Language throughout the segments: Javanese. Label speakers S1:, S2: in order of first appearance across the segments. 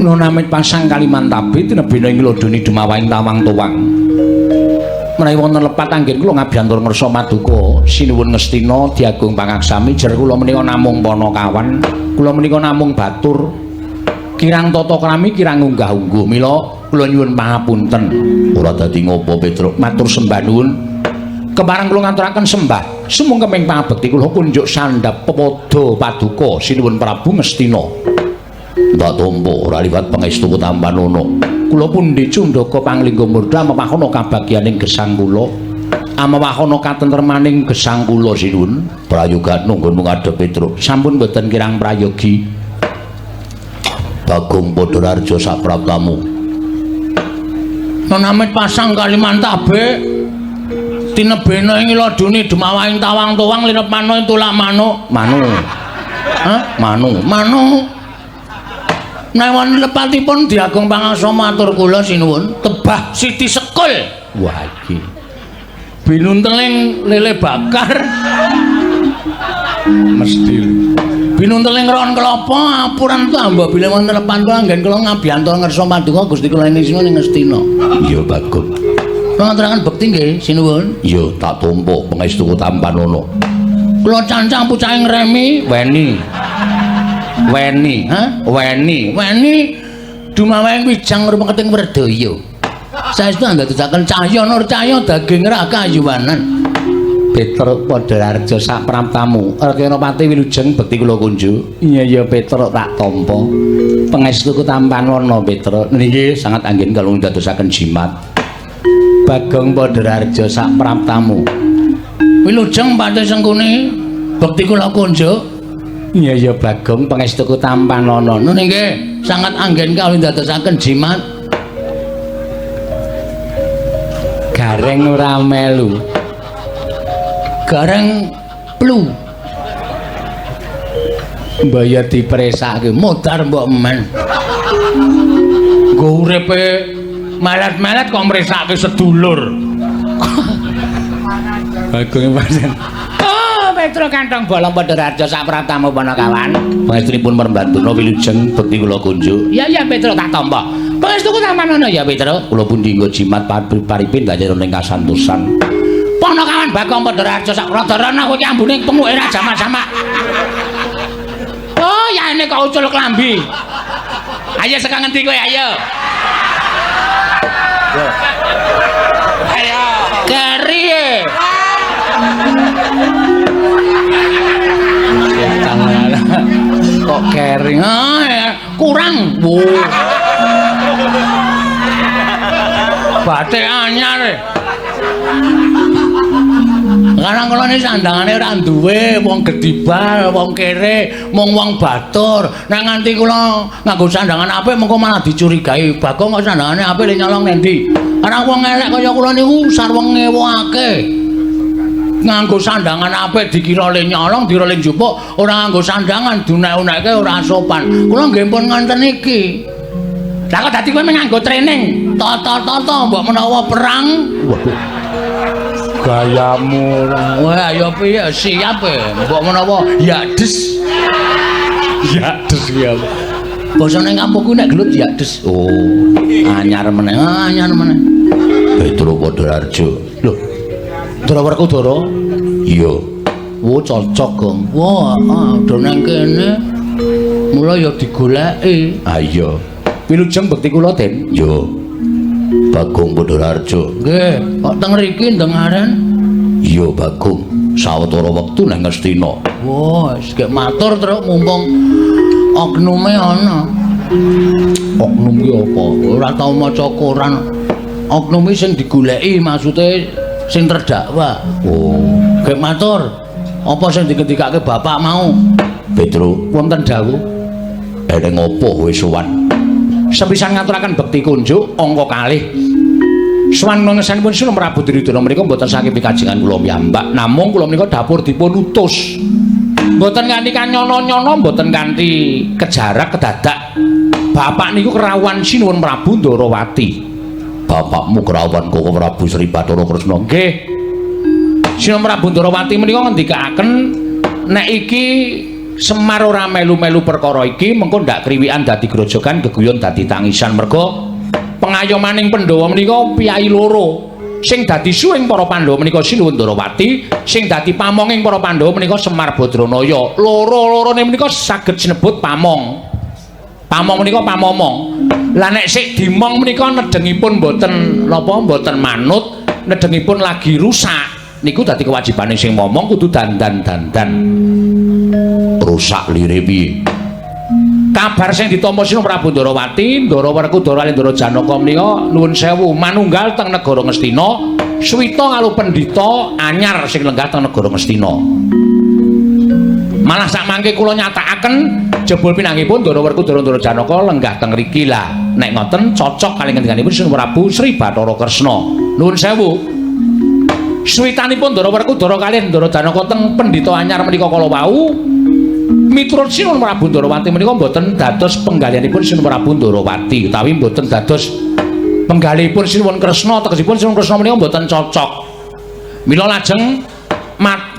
S1: Nonamit pasang Kalimantabe tinebena ing lodoni Demawaing Tawang Towang. Menawi wonten lepat anggen kula ngabiyantur ngersa paduka sinuwun Ngastina diagung pangaksami jer kula menika namung Panakawan, kula menika namung batur. Kirang tata krami kirang unggah-ungguh. Mila kula nyuwun pangapunten. Ora dadi ngopo Petruk, matur sembah nuwun. Kemareng kula ngaturaken sembah sumung kemeng pangabekti kula kunjuk sandhap pepodo paduka sinuwun Prabu Ngastina. Mbak Tompo ora liwat pangestu Tampanono. Kula pundhi Cundaka Panglingga Murda mapahana kabagyaning gesang kula. Amawahana katentremaning gesang kula sinuwun. Prayoga nunggu ngadhep Petruk. Sampun boten kirang prayogi. Bagong Padhararja sapraptamu. Nonamit pasang Kalimantabe tinebena ing lodoni Demawaing Tawang Towang linep mano tulak mano. Manu. Newon lepatipun diagung pangasa matur kula sinuwun tebah Siti Sekul. Wah iki binunteling lele bakar mesti binunteling ron kelapa apuran tambah bila wonten lepan kula anggen kula ngabiyantur ngersa paduka Gusti kula ing Ngastina. Iya bagus. Kula ngaturaken bekti nggih sinuwun. Iya tak tampa pangestu Tampanono. Kula cancang pucahing remi weni Dumawaing wijang rumeketing Werdaya. Saestu andadosaken cahya nur cahya daging raka kayuwanan. Petruk Padhararja sapraptamu. Rekanapati wilujeng bekti kula kunjuk. Iya Petruk tak tampa. Pangestu Tampanono Petruk. Niki sangat anggen kalung dadosaken jimat. Bagong Padhararja sapraptamu. Wilujeng pati sengkune bekti kula kunjuk. Iya Bagong pangestuku Tampanono. Nggih, sangat anggen kawin dadosaken jimat. Gareng ora melu. Gareng plu. Mbaya dipresake modar mbok men. Nggo uripe melet-melet kok mresake sedulur. Bagong pancen. Petruk Kantong Bolong Padhararja sapraptamu Panakawan. Pangestunipun merembantuna wilujeng bekti kula kunjuk. Iya Petruk tak tampa. Pangestuku Tampanono ya Petruk. Kula pun dinggo jimat paripin dajeng ning kasantosan. Panakawan Bagong Padhararja sakradharana kowe ambune penguke ra jamak-jamak. Oh, ya ini kok ucul klambi. Ayo saka ngendi kowe ayo. Ayo. Keri. Kok kering kurang bu batik anyar karena kalau ini sandangannya ora duwe wong gedibal wong kere mung wong batur nek nganti kula nganggo sandangan apik mengko malah dicurigai Bagong kok sandangane apik le nyolong nendi ana wong elek kaya kula niku sarwenge wake nganggo sandangan apik dikira le nyolong dira le njupuk ora nganggo sandangan dunek-unekke ora sopan kula nggih pun ngonten iki lah kok dadi kowe nganggo training toto mbok menawa perang gayamu wah ayo piye siap mbok menawa ya des ya basane kampungku nek gelut ya des oh anyar meneh Petruk Padhararja lho Dara Werkudara? Iya. Wo cocok, Gong. Wah, do nang kene. Mula ya digoleki. Ah iya. Wilujeng bekti kula, Den. Yo. Bagong Padhararja. Nggih, kok teng mriki ndengaren? Iya, Bagong. Sawetara wektu nang Ngastina. Wah, wis gek matur terus mumpung oknume ana. Oknum ki apa? Ora tau maca koran. Oknume sing digoleki maksude sing terdakwa. Oh, gek matur. Apa sing digendikake bapak mau? Petruk, wonten dawuh. Eneng apa kowe sowan? Sepisan ngaturaken bekti kunjuk angka kalih. Sowan mengesanipun Sunan Prabu Duryudana menika mboten saking pikajengan kula piyambak, namung kula menika dapur dipun utus. Mboten kanthi kanyono-nyono, mboten kanthi kejarak kedadak. Bapak niku kerawuhan Sinuwun Prabu Ndarawati. Bapakmu kerawuhan Koko Prabu Sri Bathara Kresna. Nggih. Sinuwun Prabu Ndarawati menika ngendikaken nek iki Semar ora melu-melu perkara iki mengko ndak kriwikan dadi grojogan geguyon dadi tangisan merga pengayomaning Pandhawa menika piyai loro sing dadi suwing para Pandhawa menika Sinuwun Ndarawati sing dadi pamonging para Pandhawa menika Semar Badranaya loro-lorone menika saged sinebut pamong menika pamomong lah nek sik dimong menika nedengipun mboten napa mboten manut nedengipun lagi rusak niku dadi kewajibane sing momong kudu dandan rusak lire piye kabar sing ditampa Sinuwun Prabu Ndarawati Ndara Werkudara lan Ndara Janaka menika nuwun sewu manunggal teng negara Ngastina swita karo pendhita anyar sing lenggah teng negara Ngastina malah sak mangke kula nyatakaken jebul pinanggipun Ndara Werkudara Ndara Janaka lenggah teng mriki lah nek ngoten cocok kali ngendikanipun Sinuwun Prabu Sri Bathara Kresna nuwun sewu switanipun Ndara Werkudara kaliyan Ndara Janaka teng pendhita anyar menika kala wau miturut Sinuwun Prabu Ndarawati menika mboten dados penggalianipun Sinuwun Prabu Ndarawati utawi mboten dados penggalihipun Sinuwun Kresna tegesipun Sinuwun Kresna menika mboten cocok mila lajeng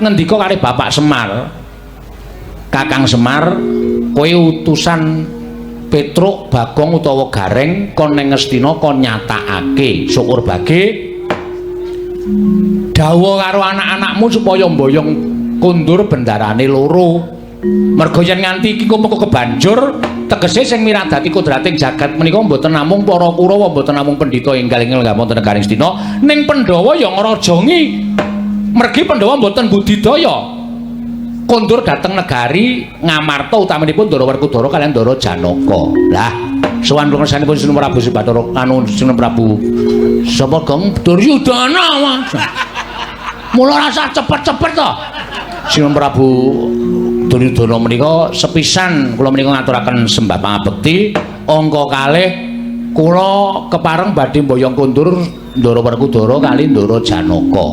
S1: ngendika kalih Bapak Semar Kakang Semar kowe utusan Petruk Bagong utawa Gareng kon ning Ngastina kon nyatakake syukur bage dawuh karo anak-anakmu supaya mboyong kundur bendarane loro merga yen nganti iki kumpul kebanjur tegese sing miradati kodrating jagat menika mboten namung para Kurawa mboten namung pendhita enggal inggil wonten negaring Astina ning Pandhawa ya ngrajangi mergi Pandhawa mboten budidaya kondur dateng negari Ngamarta utaminipun Ndara Werkudara kaliyan Ndara Janaka lah sowan pungkasanipun Sinuwun Prabu Bathara anu Sinuwun Prabu sapa Gong Duryudana mula rasa cepet-cepet to Sinuwun Prabu Duryudana menika sepisan kula menika ngaturaken sembah pangabekti angka kalih kula kepareng badhe mboyong kondur Ndara Werkudara kali Ndara Janaka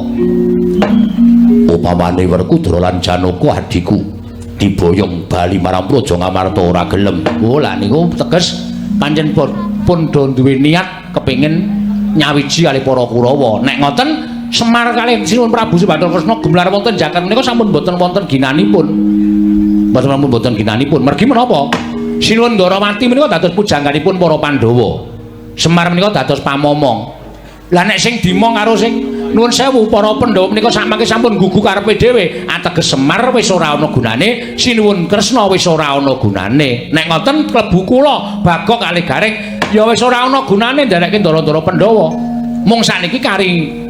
S1: upamane Werkudara lan Janaka adiku diboyong bali marang Praja Ngamarta ora gelem lha niku teges pancen pun do duwe niat kepengin nyawiji kalih para Kurawa nek ngoten Semar kalih Sinuwun Prabu Bathara Kresna gemelar wonten jagat menika sampun boten wonten ginanipun mboten ginanipun mergi menapa Sinuwun Ndarawati menika dados pujangganipun para Pandhawa Semar menika dados pamomong lah nek sing dimong karo sing nuwun sewu para Pandhawa menika samangke sampun gugu karepe dhewe ateges Semar wis ora ana gunane Sinuwun Kresna wis ora ana gunane nek ngoten klebu kula Bagong kalih Gareng ya wis ora ana gunane nderekke ndara-ndara Pandhawa mung sakniki kari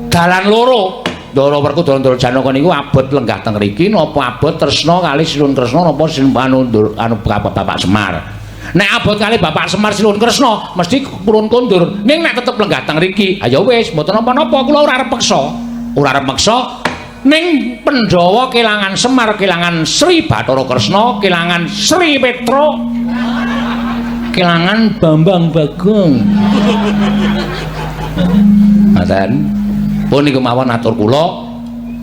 S1: dalan loro Ndara Werkudara Ndara Janaka niku abot lenggah teng mriki napa abot tresna kalih Sinuwun Kresna napa anu Bapak Semar nek abot kalih Bapak Semar Sinuwun Kresna mesti purun kondur ning nek tetep lenggah teng mriki ayo wis mboten napa-napa kula ora arep meksa ning Pandhawa kelangan Semar kelangan Sri Bathara Kresna kelangan Sri Petruk kelangan Bambang Bagong ngaten pun niku mawon atur kula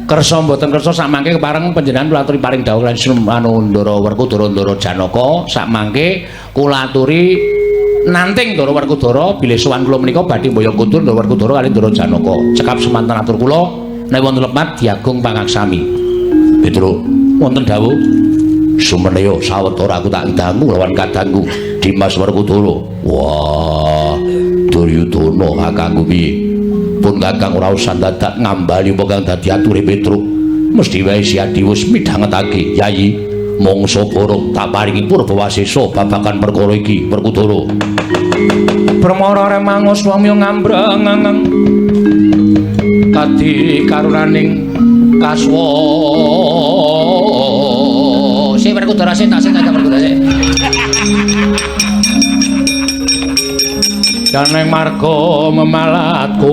S1: kersa mboten kersa sak mangke kepareng panjenengan kula aturi paring dawuh lan anu Ndara Werkudara Ndara Janaka sak mangke kula aturi nanting Ndara Werkudara bilih sowan kula menika badhe mboyong kundur Ndara Werkudara kali Ndara Janaka cekap semanten atur kula nek wonten lepat diagung pangaksami Petruk wonten dawuh sumeneya sawetara aku tak dangu lawan kadangku Dimas Werkudara wah Duryudana kakangku piye pun kakang ora usah dadak ngambali apa kang dadi ature Petruk mesti wae si Adi wis midhangetake Yayi mangsa borong tak paringi purbawasesa babagan perkara iki Werkudara permara remang swami ngambrang kadi karunaning kaswa si Werkudara sing tak Werkudara sik daneng marga memalatkung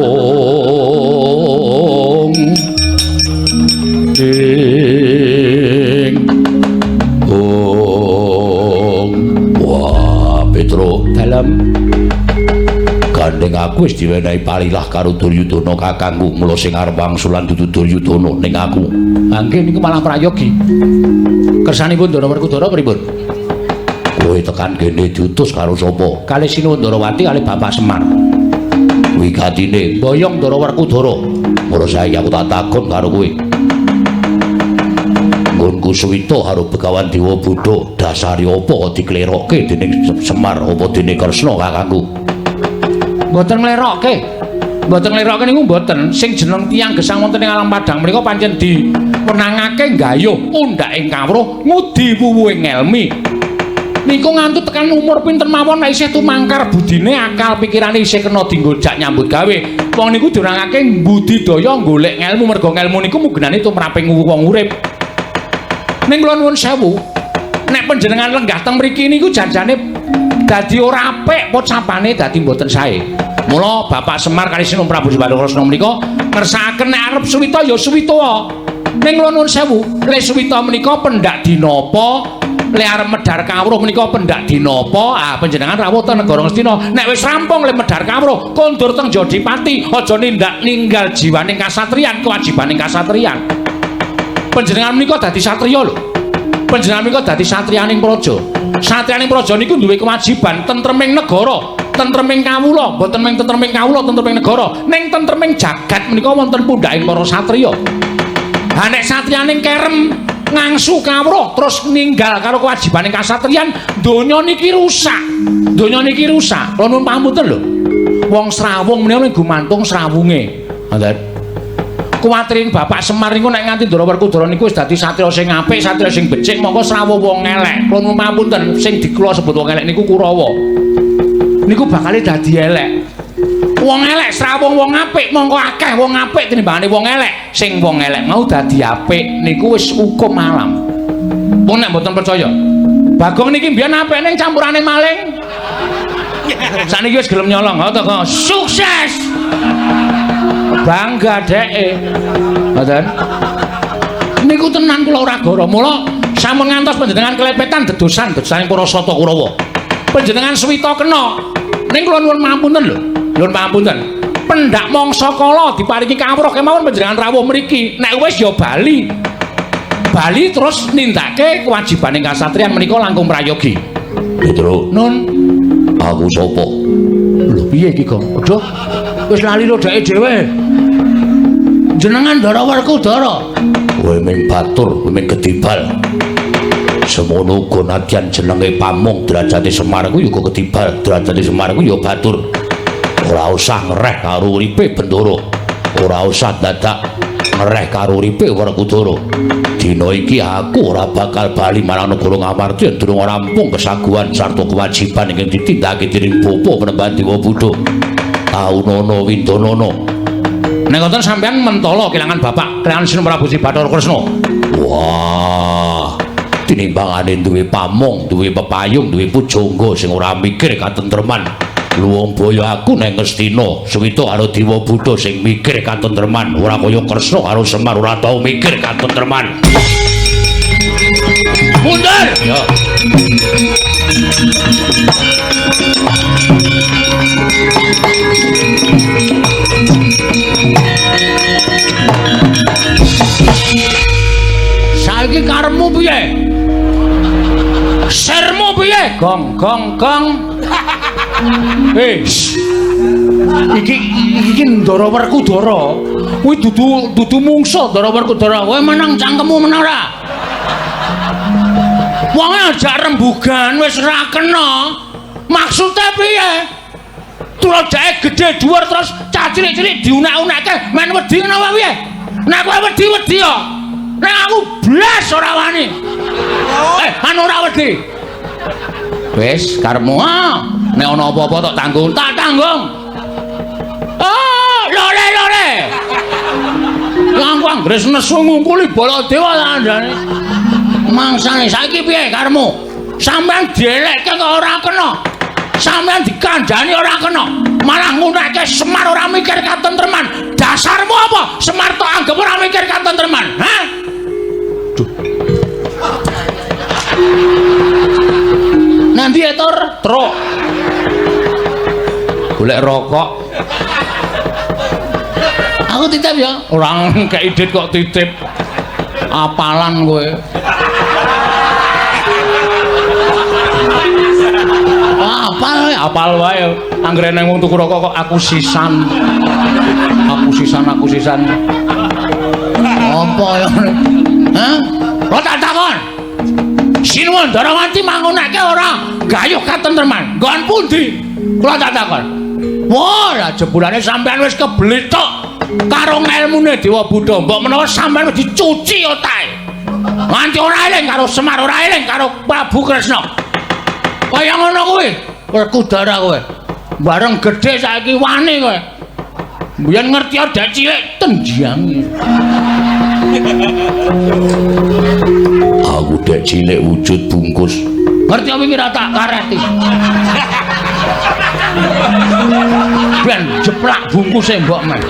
S1: ing wah Petruk dalem gandeng aku wis diwenehi palilah karo Duryudana kakangku mula sing arep wangsulan dudu Duryudana ning aku mangke niku malah prayogi kersanipun Ndara Werkudara pripun kowe tekan kene diutus karo sapa? Kalih Sinuwun Ndarawati kalih Bapak Semar. Wigatine boyong Ndara Werkudara. Mula saiki aku tak takon karo kowe. Nggonku Suwita karo Begawan Dewa Buddha dasari apa diklerokke dening Semar apa dening Kresna kakangku? Mboten nglerokke. Mboten nglerokke niku mboten. Sing jeneng tiyang gesang wonten ing alam padang menika pancen diwenangake nggayuh undhake kawruh ngudi wuwuhing ngelmi. Niku nganti tekan umur pinten mawon nek isih tumangkar budine akal pikirane isih kena dienggo jak nyambut gawe. Wong niku durangake budidaya golek ngelmu mergo ngelmu niku mugenane tumraping wong urip. Ning kula nuwun sewu, nek panjenengan lenggah teng mriki niku janjane dadi ora apik pocapane dadi mboten sae. Mula Bapak Semar kali Sinung Prabu Bathara menika ngersakaken nek arep Suwita ya Suwita. Ning kula nuwun sewu, lek Suwita menika pendak dina apa? Lek arep medhar kawruh menika pendak dina apa? Panjenengan rawuh teng negara Ngastina. Nek wis rampung lek medhar kawruh, kondur teng Jodipati, aja ninggal jiwaning kasatriyan, kewajibaning kasatriyan. Panjenengan menika dadi satriya lho. Panjenengan menika dadi satriyaning praja. Satriyaning praja niku duwe kewajiban tentreming negara, tentreming kawula, mboten mung tentreming kawula, tentreming negara, ning tentreming jagat menika wonten pundhaking para satriya. Ha nek satriyaning kerem ngangsu kawruh terus ninggal karo kewajibaning kasatriyan, donya niki rusak. Donya niki rusak. Kula nuwun pamunten lho. Wong srawung menika gumantung srawunge. Ngoten. Kuwatiring Bapak Semar niku nek nganti Ndara Werkudara niku wis dadi satriya sing apik, satriya sing becik, monggo srawuh wong elek. Kula nuwun pamunten, sing dikula sebut wong elek niku Kurawa. Niku bakal dadi elek. Wong elek srawung wong apik, monggo akeh wong apik tinimbangane wong elek. Sing wong elek mau dadi apik niku wis hukum alam. Pun nek mboten percaya. Bagong niki mbiyen apik ning campurane maling. Sakniki wis gelem nyolong, to kok. Sukses. Bangga dheke. Ngoten. Niku tenan kula ora goro. Mula sampun ngantos panjenengan kelepetan dedosan-dedosaning para Sata Kurawa. Panjenengan Suwita kena. Ning kula nuwun pamunten lho. Nuwun pamunten. Pendak mangsa kala diparingi kawruh kemawon panjenengan rawuh mriki. Nek wis ya bali. Bali terus nindakake kewajibaning kasatriyan menika langkung prayogi. Petro. Nun. Aku sapa? Lho piye iki, Gong? Aduh. Wis lali lho dheke dhewe. Jenengan Ndara Werkudara. Kowe ming batur, kowe ming gedibal. Semono uga nadyan jenenge pamung derajate Semar ku ya uga gedibal, derajate Semar ku ya batur. Ora usah ngereh karo uripe Bendoro. Ora usah dadak ngereh karo uripe Werkudara. Dina iki aku ora bakal bali marang negara Ngamarta yen durung rampung kesaguhan sarta kewajiban ingkang ditindakake dening Bapa Penembahan Dewa Buddha. Aunono Windonono. Nek ngoten sampeyan mentala kelangan bapak, kelangan Sinung Prabu Bathara Kresna. Wah, tinimbangane duwe pamung, duwe pepayung, duwe pujangga sing ora mikir katentreman. Luwung boyo aku nang Ngastina, Suwita karo Dewa Buddha sing mikir katentreman, ora kaya Kresna karo Semar ora tau mikir katentreman. Mundur. Ya. Saiki karepmu piye? Sermu piye? Gong gong gong. Iki Ndara Werkudara. Kuwi dudu mungsuh Ndara Werkudara. Kowe menang cangkemmu menara. Wong ajak rembugan wis ora kena. Maksude piye? Tulodake gedhe dhuwur terus cah cilik-cilik diunak-unakke men wedi ngono wae piye? Nek kowe wedi-wedi yo. Nek aku blas ora wani. Anu ora wedi. Wis karepmu nek ana apa-apa tok tanggung, tak tanggung. Oh, lore. Langkung Anggres nesu ngumpuli Baladewa andane. Mangsane saiki piye karepmu? Sampeyan dielekke kok ora kena. Sampeyan dikandhani ora kena. Malah ngunekke Semar ora mikir katentreman. Dasarmu apa? Semar tok anggap ora mikir katentreman. Hah? Duh. Nanti etor truk. Golek rokok. Aku titip ya. Orang keidit kok titip. Apalan kowe. Apal wae. Anggere nang wong tuku rokok kok aku sisan. Apa ya? Hah? Kok tak Sinuwun Darawati mangunake ora gayuh katentreman. Nggon pundi? Kula tak takon. Wah, lah jebulane sampean wis keblitok karo ngelmune Dewa Buddha. Mbok menawa sampean wis dicuci otahe. Nganti ora eling karo Semar, ora eling karo Prabu Kresna. Kaya ngono kuwi, Werkudara kowe. Bareng gedhe saiki wani kowe. Mbiyen ngerti dek cilik tenjange. Aku dek cilik wujud bungkus. Ngerti apa iki ra tak kareti. Ben jeplak bungkuse mbok men.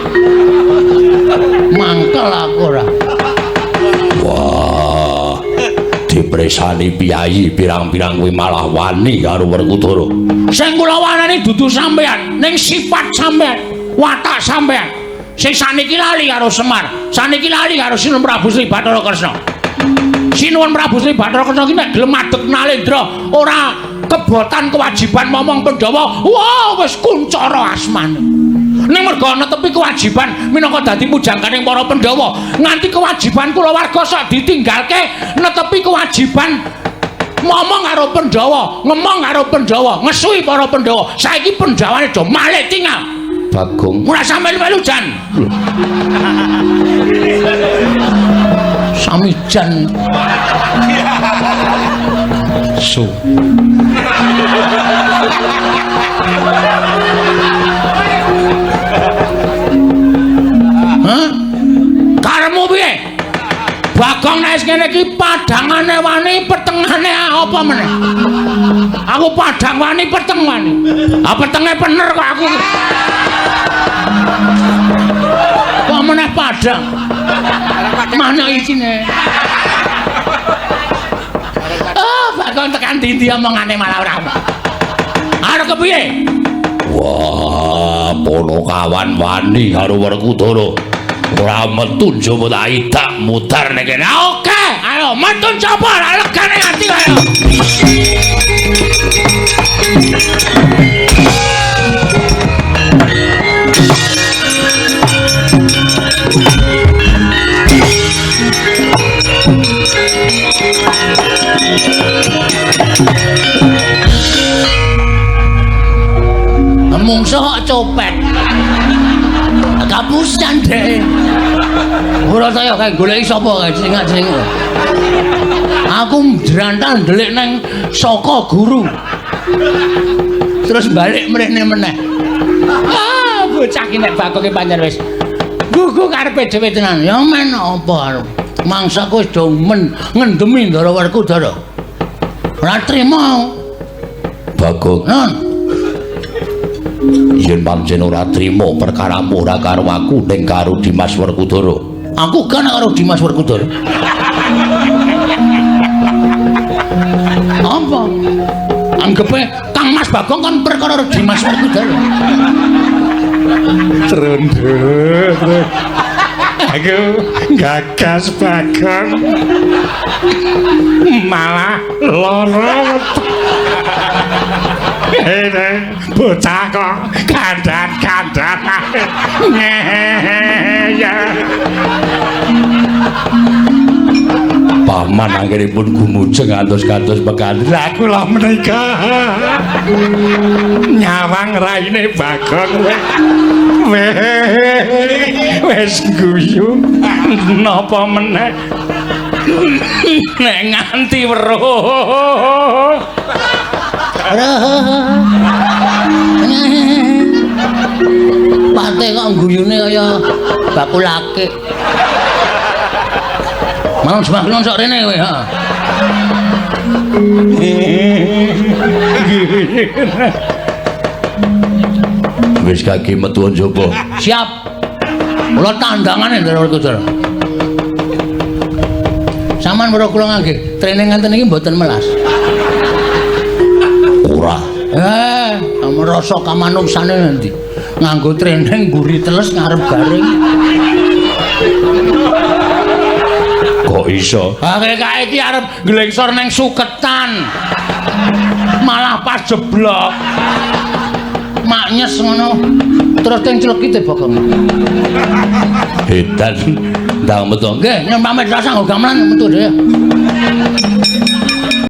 S1: Mangkel aku ora. Wah. Dipresani piyayi pirang-pirang kuwi malah wani karo Werkudara. Sing kula wanani dudu sampean, ning sifat sampean, watak sampean. Sing saniki lali karo Semar, saniki lali karo Sinuwun Prabu Sri Bathara Kresna. Sinuwun Prabu Sri Bathara Kresna ki nek gelem adeg Nalendra, ora kebotan kewajiban momong Pandhawa. Wah, wis kuncara asmane. Ning mergo ana tepi kewajiban minangka dadi pujangkaning para Pandhawa, nganti kewajiban kulawarga sak ditinggalke netepi kewajiban ngomong karo Pandhawa, ngomong karo Pandhawa, ngesuhi para Pandhawa. Saiki Pandhawane do malih tinggal. Bagong. Ora sampeyan melu jan. Sami jan. So. Hah? Karemu piye? Bagong nek ngene iki padhangane wani, petengane apa meneh? Aku padhang wani, peteng wani. Ah petenge bener kok aku. Kok meneh padhang? Mana isine? Oh, Bagong tekan ndi omongane malah ora. Arep kepiye? Wah, Ponokawan wani karo Werkudara. Ora metu njaba tak idak mutar nek kene. Oke, ayo metu njaba legane ati ayo. Mungsuh kok copet. Kapusan deh. Ora saya kae goleki sapa kae sing aku njrantal ndelik nang saka guru. Terus balik mrene meneh. Ah, bocah ki nek Bagong ki pancen wis gugu karepe dhewe tenan. Ya men apa mangsaku wis do ngendemi Ndara Werkudara. Ora trima. Bagong. Yen pancen ora trima perkaramu ora karo aku ning karo Dimas Werkudara. Aku kan karo Dimas Werkudara. Apa? Anggepe Kang Mas Bagong kan perkara Dimas Werkudara. Trondro. Aku gagas Bagong. Malah lara. Bocah kok kandan-kandan. Paman akhiripun gumujeng ngantos-kantos pekandel. Aku lah menikah. Nyawang raine Bagong wis guyu. Napa meneh? Nek nganti weruh. Pate kok guyune kaya bakulake. Mau semaklon sok rene kowe, ha. Wis kaki metu njaba. Siap. Kula tandangane Ndara Werkudara. Saman weruh kula nggih, training ngenten iki mboten melas. Ora. Merasa kamanungsane nanti. Nganggo training mburi teles ngarep garing. Kok iso? Kae iki arep nglengsor nang suketan. Malah pas jeblok. Maknyes ngono. Terus teng clekite Bagong. Edan ndang metu. Nggih, yen pamit rasa nggo gamelan metu dhewe.